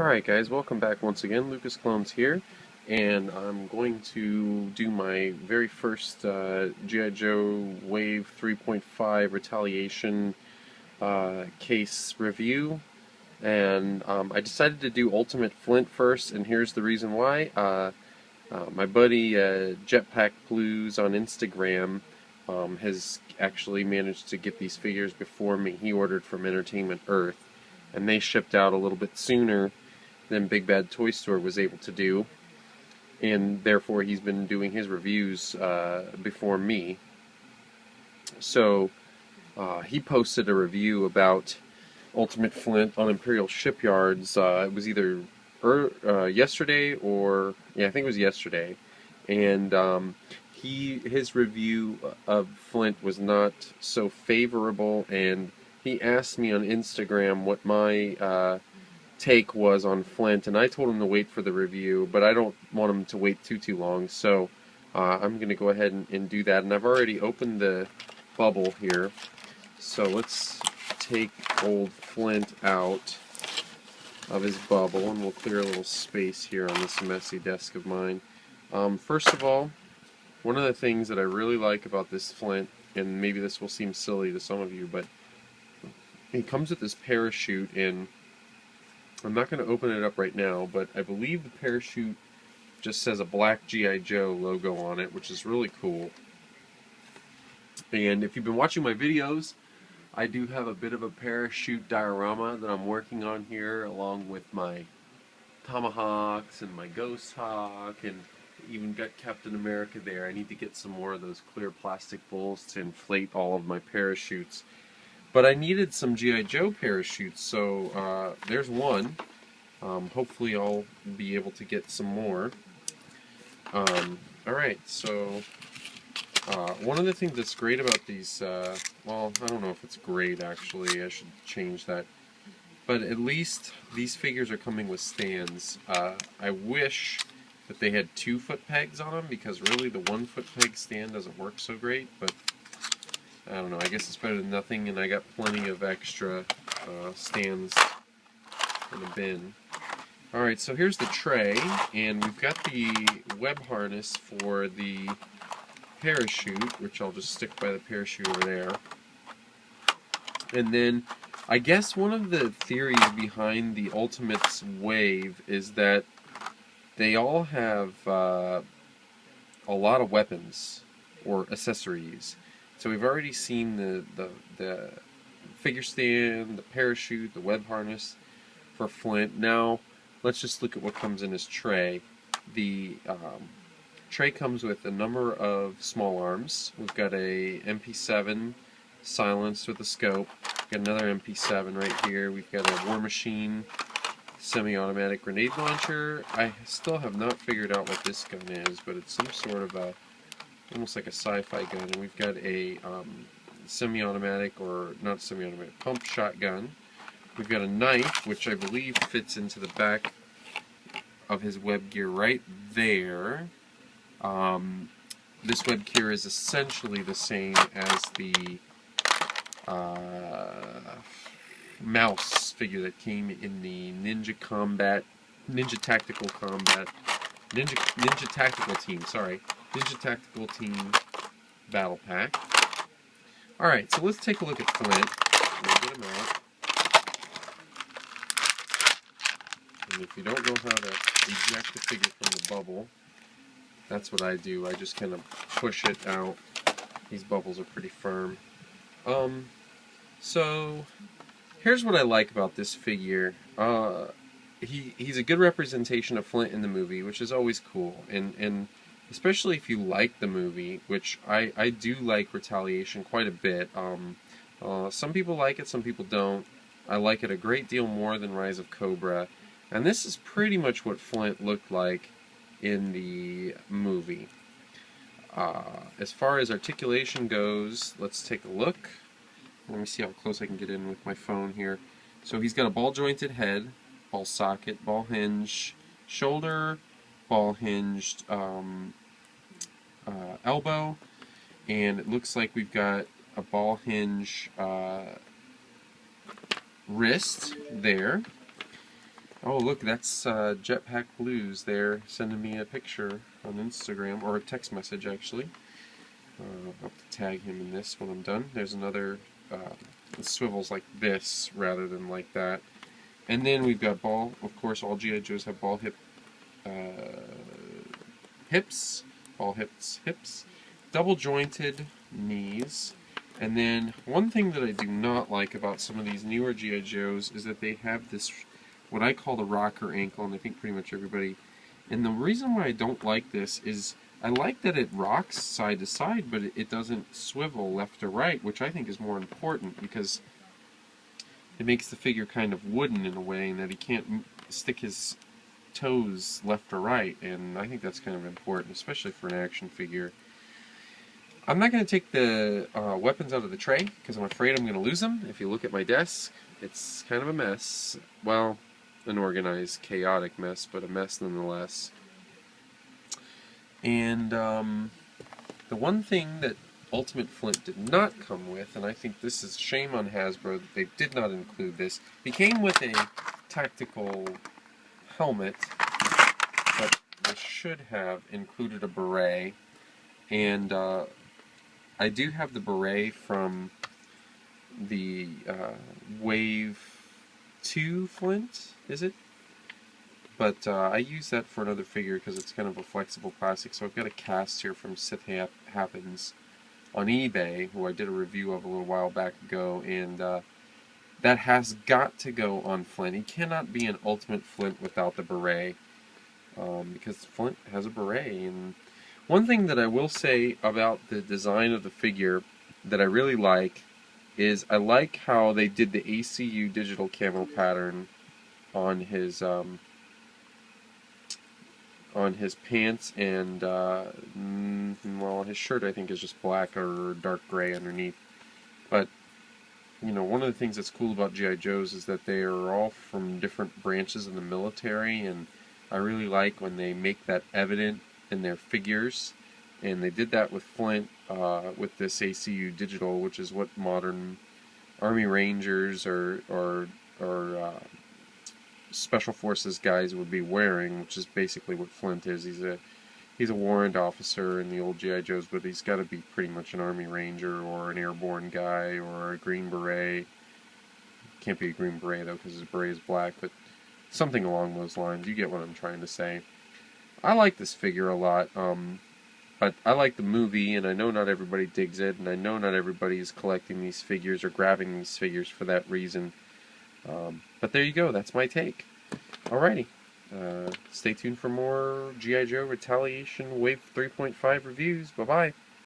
Alright guys, welcome back once again. Lucas Clones here, and I'm going to do my very first Gijoe Wave 3.5 retaliation case review. And I decided to do Ultimate Flint first, and here's the reason why. My buddy Jetpack Blues on Instagram has actually managed to get these figures before me. He ordered from Entertainment Earth, and they shipped out a little bit sooner than Big Bad Toy Store was able to do, and therefore he's been doing his reviews before me. So he posted a review about Ultimate Flint on Imperial Shipyards. It was either yesterday or I think it was yesterday, and his review of Flint was not so favorable, and he asked me on Instagram what my take was on Flint, and I told him to wait for the review, but I don't want him to wait too long, so I'm going to go ahead and do that. And I've already opened the bubble here, so let's take old Flint out of his bubble, and we'll clear a little space here on this messy desk of mine. First of all, one of the things that I really like about this Flint, and maybe this will seem silly to some of you, but he comes with this parachute, and I'm not going to open it up right now, but I believe the parachute just says a black G.I. Joe logo on it, which is really cool. And if you've been watching my videos, I do have a bit of a parachute diorama that I'm working on here, along with my Tomahawks and my Ghost Hawk, and even got Captain America there. I need to get some more of those clear plastic bowls to inflate all of my parachutes. But I needed some G.I. Joe parachutes, so there's one. Hopefully I'll be able to get some more. Alright, so one of the things that's great about these, well, I don't know if it's great actually, I should change that. But at least these figures are coming with stands. I wish that they had 2-foot pegs on them, because really the 1-foot peg stand doesn't work so great, but I don't know, I guess it's better than nothing, and I got plenty of extra stands in the bin. Alright, so here's the tray, and we've got the web harness for the parachute, which I'll just stick by the parachute over there. And then, I guess one of the theories behind the Ultimates Wave is that they all have a lot of weapons, or accessories. So we've already seen the figure stand, the parachute, the web harness for Flint. Now, let's just look at what comes in his tray. The tray comes with a number of small arms. We've got a MP7 silenced with a scope. We've got another MP7 right here. We've got a War Machine semi-automatic grenade launcher. I still have not figured out what this gun is, but it's some sort of a almost like a sci-fi gun, and we've got a semi-automatic, or not semi-automatic, pump shotgun. We've got a knife, which I believe fits into the back of his web gear right there. This web gear is essentially the same as the mouse figure that came in the Ninja Tactical Team Battle Pack. Alright, so let's take a look at Flint. We'll get him out. And if you don't know how to eject the figure from the bubble, that's what I do. I just kind of push it out. These bubbles are pretty firm. So here's what I like about this figure. He's a good representation of Flint in the movie, which is always cool, and especially if you like the movie, which I do like Retaliation quite a bit. Some people like it, some people don't. I like it a great deal more than Rise of Cobra, and this is pretty much what Flint looked like in the movie. As far as articulation goes, let's take a look. Let me see how close I can get in with my phone here. So he's got a ball-jointed head, ball socket, ball hinge, shoulder, ball hinged elbow, and it looks like we've got a ball hinge wrist there. Oh, look, that's Jetpack Blues there sending me a picture on Instagram, or a text message actually. I'll have to tag him in this when I'm done. There's another, it swivels like this rather than like that. And then we've got ball, of course all G.I. Joes have ball uh, hips, ball hips, double jointed knees. And then one thing that I do not like about some of these newer G.I. Joes is that they have this, what I call the rocker ankle, and I think pretty much everybody. And the reason why I don't like this is I like that it rocks side to side, but it doesn't swivel left to right, which I think is more important because it makes the figure kind of wooden in a way, and that he can't stick his toes left or right, and I think that's kind of important, especially for an action figure. I'm not going to take the weapons out of the tray because I'm afraid I'm going to lose them. If you look at my desk, it's kind of a mess. Well, an organized, chaotic mess, but a mess nonetheless. And the one thing that Ultimate Flint did not come with, and I think this is shame on Hasbro that they did not include this, he came with a tactical helmet, but they should have included a beret. And I do have the beret from the Wave 2 Flint, is it? But I use that for another figure because it's kind of a flexible plastic. So I've got a cast here from Sith Happens on eBay, who I did a review of a little while back ago, and that has got to go on Flint. He cannot be an Ultimate Flint without the beret, because Flint has a beret. And one thing that I will say about the design of the figure that I really like is I like how they did the ACU digital camo pattern on his pants, and well, his shirt I think is just black or dark gray underneath. But you know, one of the things that's cool about G.I. Joes is that they are all from different branches of the military, and I really like when they make that evident in their figures. And they did that with Flint with this ACU digital, which is what modern Army Rangers or Special Forces guys would be wearing, which is basically what Flint is. He's a warrant officer in the old G.I. Joes, but he's got to be pretty much an Army Ranger or an airborne guy or a Green Beret. Can't be a Green Beret though because his beret is black, but something along those lines. You get what I'm trying to say. I like this figure a lot, but I like the movie, and I know not everybody digs it, and I know not everybody is collecting these figures or grabbing these figures for that reason. But there you go, that's my take. Alrighty, stay tuned for more G.I. Joe Retaliation Wave 3.5 reviews. Bye-bye.